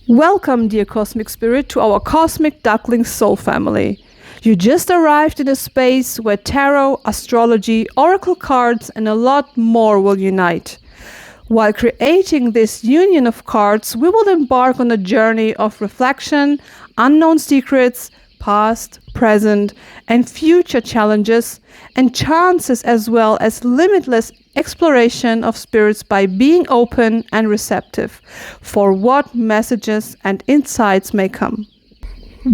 Welcome, dear Cosmic Spirit, to our Cosmic Ducklings soul family. You just arrived in a space where tarot, astrology, oracle cards, and a lot more will unite. While creating this union of cards, we will embark on a journey of reflection, unknown secrets, past, present, and future challenges, and chances, as well as limitless exploration of spirits by being open and receptive for what messages and insights may come.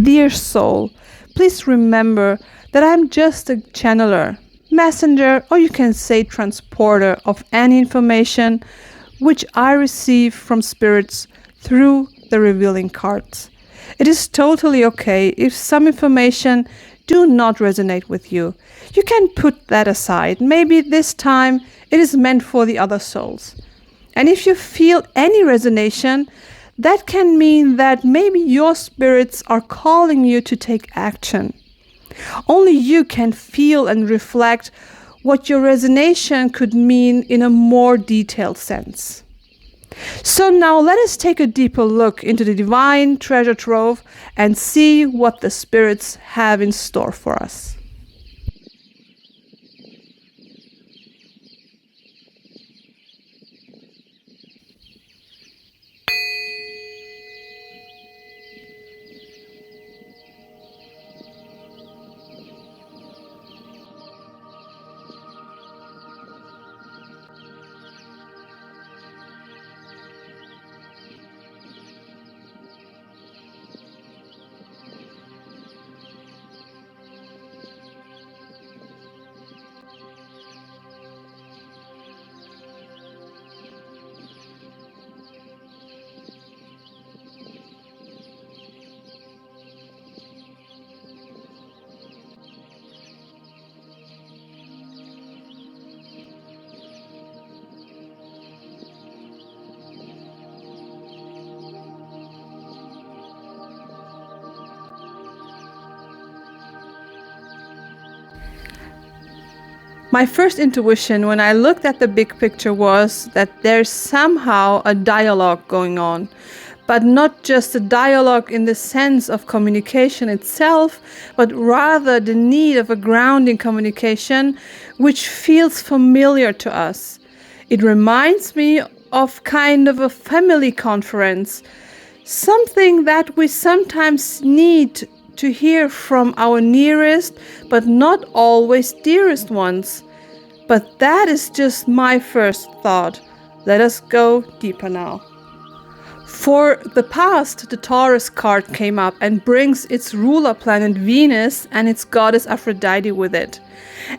Dear soul, please remember that I'm just a channeler, messenger, or you can say transporter of any information which I receive from spirits through the revealing cards. It is totally okay if some information do not resonate with you. You can put that aside. Maybe this time it is meant for the other souls. And if you feel any resonation, that can mean that maybe your spirits are calling you to take action. Only you can feel and reflect what your resonation could mean in a more detailed sense. So now let us take a deeper look into the divine treasure trove and see what the spirits have in store for us. My first intuition when I looked at the big picture was that there's somehow a dialogue going on, but not just a dialogue in the sense of communication itself, but rather the need of a grounding communication which feels familiar to us. It reminds me of kind of a family conference, something that we sometimes need to hear from our nearest, but not always dearest ones. But that is just my first thought. Let us go deeper now. For the past, the Taurus card came up and brings its ruler planet Venus and its goddess Aphrodite with it.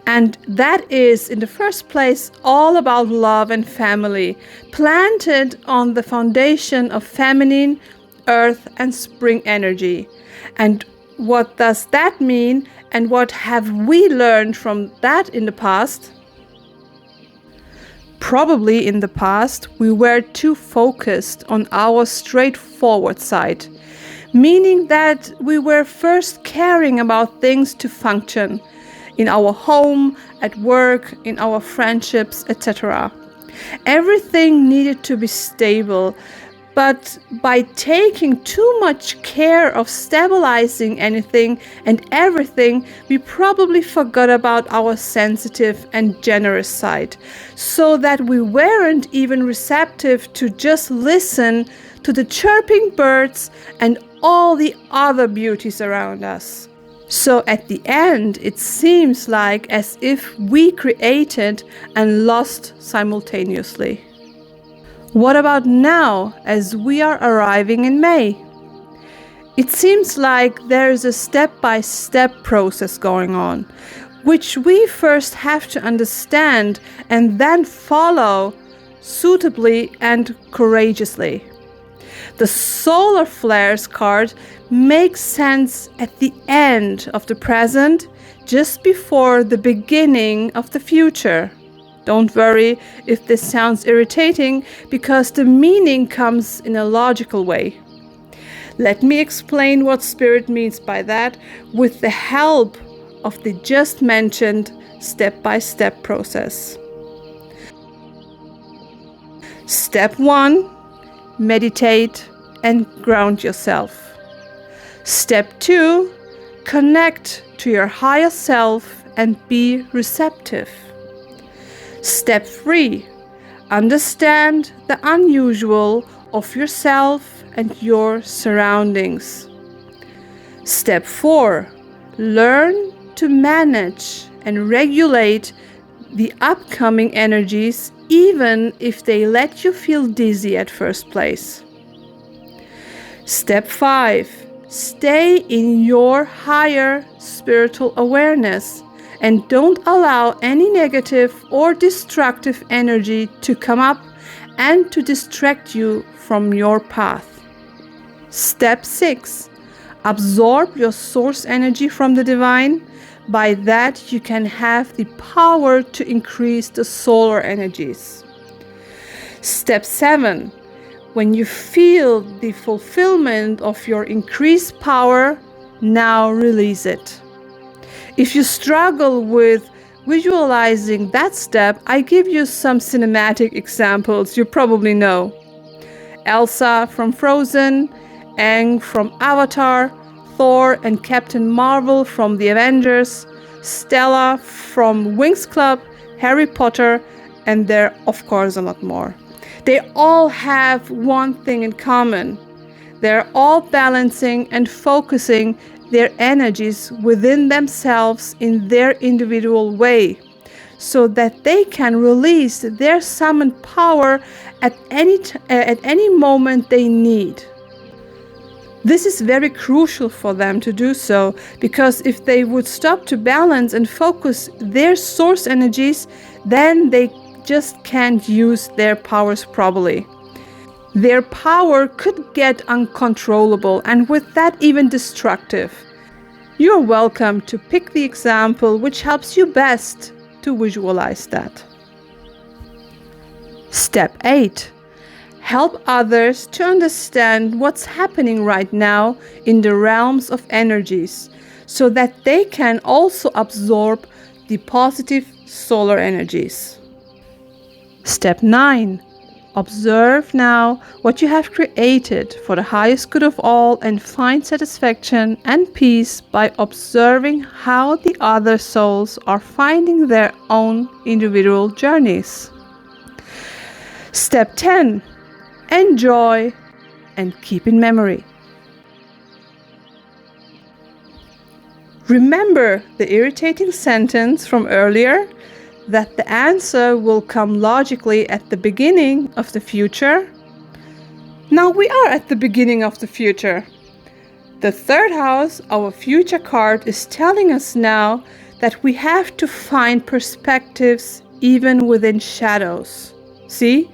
And that is, in the first place, all about love and family, planted on the foundation of feminine, earth, and spring energy. And what does that mean, and what have we learned from that in the past? Probably in the past we were too focused on our straightforward side, meaning that we were first caring about things to function in our home, at work, in our friendships, etc. Everything needed to be stable, but by taking too much care of stabilizing anything and everything, we probably forgot about our sensitive and generous side, so that we weren't even receptive to just listen to the chirping birds and all the other beauties around us. So at the end, it seems like as if we created and lost simultaneously. What about now, as we are arriving in May? It seems like there is a step-by-step process going on, which we first have to understand and then follow suitably and courageously. The solar flares card makes sense at the end of the present, just before the beginning of the future. Don't worry if this sounds irritating, because the meaning comes in a logical way. Let me explain what Spirit means by that with the help of the just mentioned step-by-step process. Step 1, meditate and ground yourself. Step 2, connect to your higher self and be receptive. Step 3, understand the unusual of yourself and your surroundings. Step 4, learn to manage and regulate the upcoming energies, even if they let you feel dizzy at first place. Step 5, stay in your higher spiritual awareness and don't allow any negative or destructive energy to come up and to distract you from your path. Step 6, absorb your source energy from the divine. By that, you can have the power to increase the solar energies. Step 7, when you feel the fulfillment of your increased power, now release it. If you struggle with visualizing that step, I give you some cinematic examples you probably know. Elsa from Frozen, Aang from Avatar, Thor and Captain Marvel from the Avengers, Stella from Winx Club, Harry Potter, and there are of course a lot more. They all have one thing in common. They're all balancing and focusing their energies within themselves in their individual way, so that they can release their summoned power at any moment they need. This is very crucial for them to do so, because if they would stop to balance and focus their source energies, then they just can't use their powers properly. Their power could get uncontrollable and with that even destructive. You're welcome to pick the example which helps you best to visualize that. Step 8. Help others to understand what's happening right now in the realms of energies, so that they can also absorb the positive solar energies. Step 9. Observe now what you have created for the highest good of all and find satisfaction and peace by observing how the other souls are finding their own individual journeys. Step 10. Enjoy and keep in memory. Remember the irritating sentence from earlier that the answer will come logically at the beginning of the future? Now we are at the beginning of the future. The third house, our future card, is telling us now that we have to find perspectives even within shadows. See?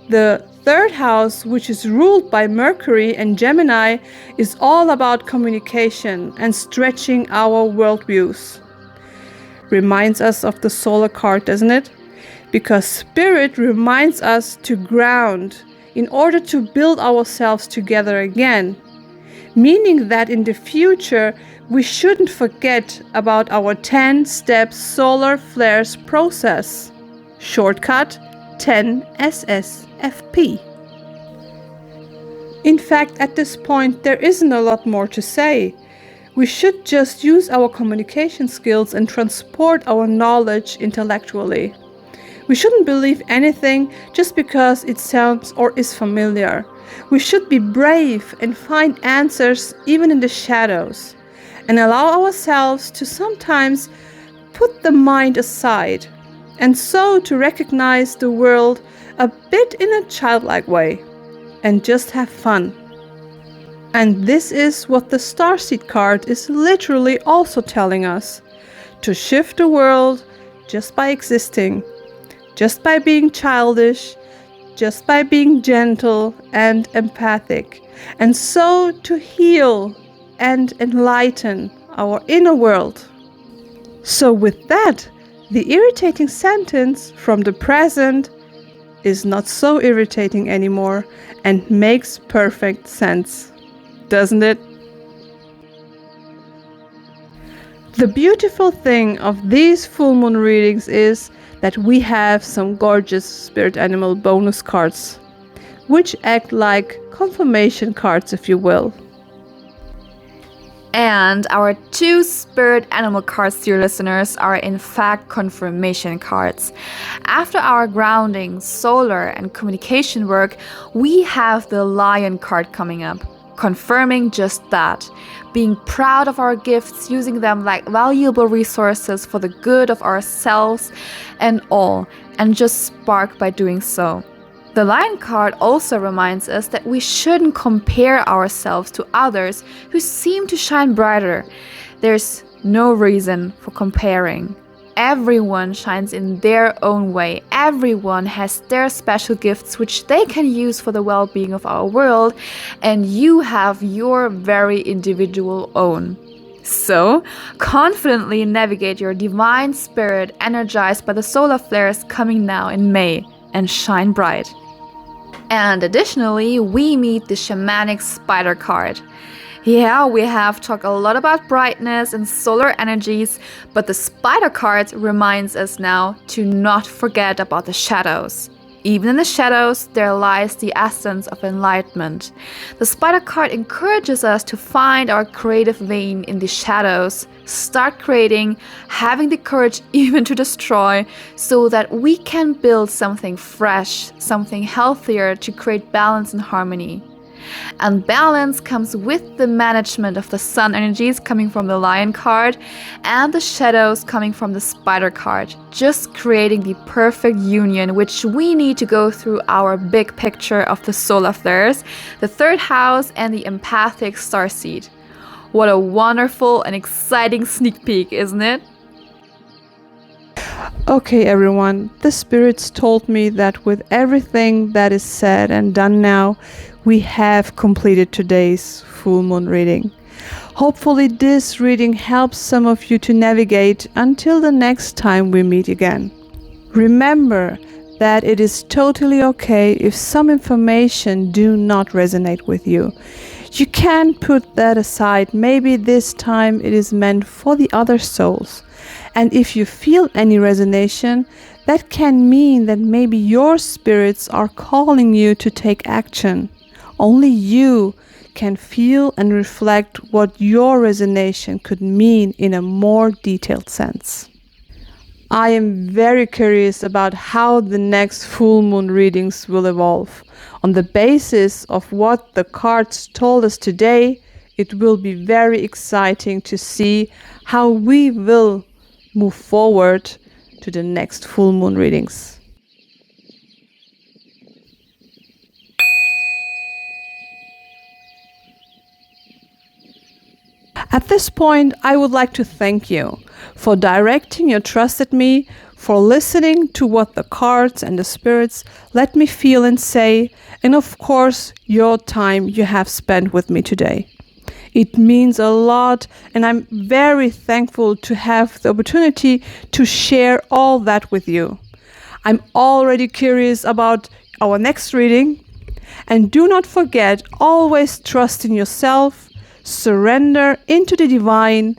The third house, which is ruled by Mercury and Gemini, is all about communication and stretching our worldviews. Reminds us of the solar card, doesn't it? Because spirit reminds us to ground in order to build ourselves together again. Meaning that in the future, we shouldn't forget about our 10-step solar flares process. Shortcut 10SSFP. In fact, at this point, there isn't a lot more to say. We should just use our communication skills and transport our knowledge intellectually. We shouldn't believe anything just because it sounds or is familiar. We should be brave and find answers even in the shadows, and allow ourselves to sometimes put the mind aside, and so to recognize the world a bit in a childlike way, and just have fun. And this is what the Starseed card is literally also telling us. To shift the world just by existing, just by being childish, just by being gentle and empathic, and so to heal and enlighten our inner world. So with that, the irritating sentence from the present is not so irritating anymore and makes perfect sense. Doesn't it? The beautiful thing of these full moon readings is that we have some gorgeous spirit animal bonus cards, which act like confirmation cards, if you will. And our 2 spirit animal cards, dear listeners, are in fact confirmation cards. After our grounding, solar, and communication work, we have the lion card coming up, confirming just that. Being proud of our gifts, using them like valuable resources for the good of ourselves and all, and just spark by doing so. The lion card also reminds us that we shouldn't compare ourselves to others who seem to shine brighter. There's no reason for comparing. Everyone shines in their own way. Everyone has their special gifts which they can use for the well-being of our world, and you have your very individual own. So, confidently navigate your divine spirit energized by the solar flares coming now in May, and shine bright. And additionally, we meet the Shamanic Spider card. Yeah, we have talked a lot about brightness and solar energies, but the Spider card reminds us now to not forget about the shadows. Even in the shadows, there lies the essence of enlightenment. The Spider card encourages us to find our creative vein in the shadows, start creating, having the courage even to destroy, so that we can build something fresh, something healthier to create balance and harmony. And balance comes with the management of the sun energies coming from the lion card and the shadows coming from the spider card, just creating the perfect union which we need to go through our big picture of the solar flares, the 3rd house, and the empathic starseed. What a wonderful and exciting sneak peek, isn't it? Okay, everyone, the spirits told me that with everything that is said and done now, we have completed today's full moon reading. Hopefully this reading helps some of you to navigate until the next time we meet again. Remember that it is totally okay if some information do not resonate with you. You can put that aside. Maybe this time it is meant for the other souls. And if you feel any resonation, that can mean that maybe your spirits are calling you to take action. Only you can feel and reflect what your resonation could mean in a more detailed sense. I am very curious about how the next full moon readings will evolve. On the basis of what the cards told us today, it will be very exciting to see how we will move forward to the next full moon readings. At this point, I would like to thank you for directing your trust at me, for listening to what the cards and the spirits let me feel and say, and of course, your time you have spent with me today. It means a lot, and I'm very thankful to have the opportunity to share all that with you. I'm already curious about our next reading, and do not forget, always trust in yourself, surrender into the divine,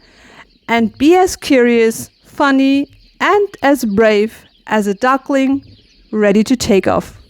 and be as curious, funny, and as brave as a duckling ready to take off.